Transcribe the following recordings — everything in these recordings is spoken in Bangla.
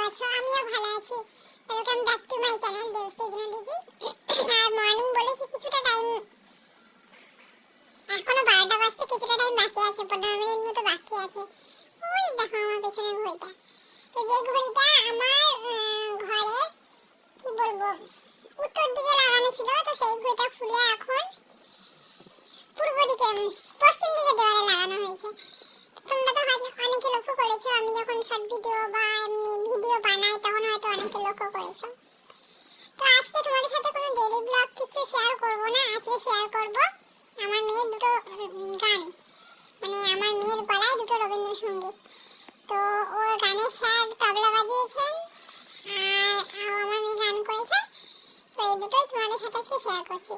আছো? আমিও ভালো আছি। Welcome back to my channel Debashree Devi. আর মর্নিং বলেছি কিছুটা টাইম, এখনো 12টা বাজতে কিছুটা টাইম বাকি আছে, 15 মিনিট মতো বাকি আছে। ওই দেখো আমার পেছনে ঘড়িটা, তো যে ঘড়িটা আমার ঘরে কি বলবো উত্তর দিকে লাগানো ছিল, তো সেই ঘড়িটা খুলে এখন পূর্ব দিকে পশ্চিম দিকে দেওয়ালে লাগানো হয়েছে। তোমরা তো হয়তো অনেকে লক্ষ্য করেছো, আমি যখন শর্ট ভিডিও বা এমনি ভিডিও বানাই তখন হয়তো অনেকে লক্ষ্য করেছো। তো আজকে তোমাদের সাথে কোনো ডেইলি ব্লগ কিছু শেয়ার করব না, আজকে শেয়ার করব আমার মেয়ের দুটো গান, মানে আমার মেয়ের গলায় দুটো রবীন্দ্রসঙ্গীত। তো ওর গানের স্যার তবলা বাজিয়েছেন আর আমার মেয়ে গান করেছে, তো এই দুটোই তোমাদের সাথে আজকে শেয়ার করছি।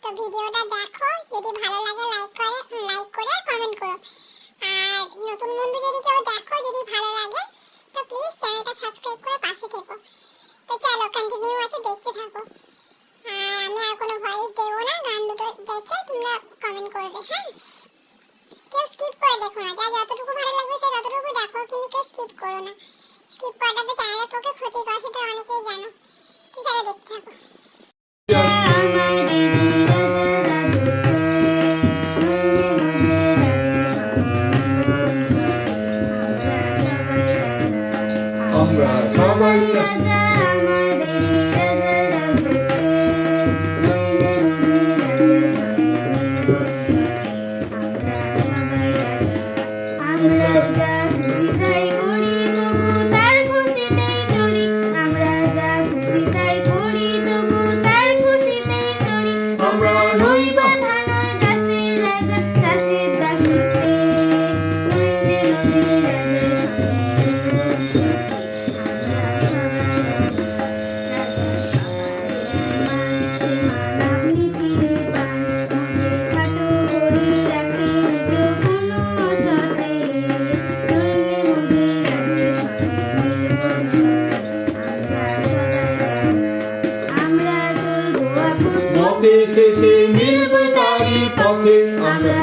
তো ভিডিওটা দেখো, যদি ভালো লাগে লাইক করে কমেন্ট করো। আর নতুন বন্ধু যদি কেউ দেখো, যদি ভালো লাগে তো প্লিজ চ্যানেলটা সাবস্ক্রাইব করে পাশে থেকো। তো চলো কন্টিনিউ আছে, দেখতে থাকো। আর আমি আর কোনো ভয়েস দেবো না, গান দুটো দেখে তোমরা কমেন্ট করবে। হ্যাঁ, কেউ স্কিপ করে দেখো না, যা যতটুকু ভালো লাগবে সে ততটুকু দেখো, কিন্তু কেউ স্কিপ করো না। স্কিপ করাটা তো চ্যানেলের পক্ষে ক্ষতিকর, সেটা অনেকেই জানো। তো চলো দেখতে থাকো। আমরা সবাই শেষে মিলব তারি পথে, আমরা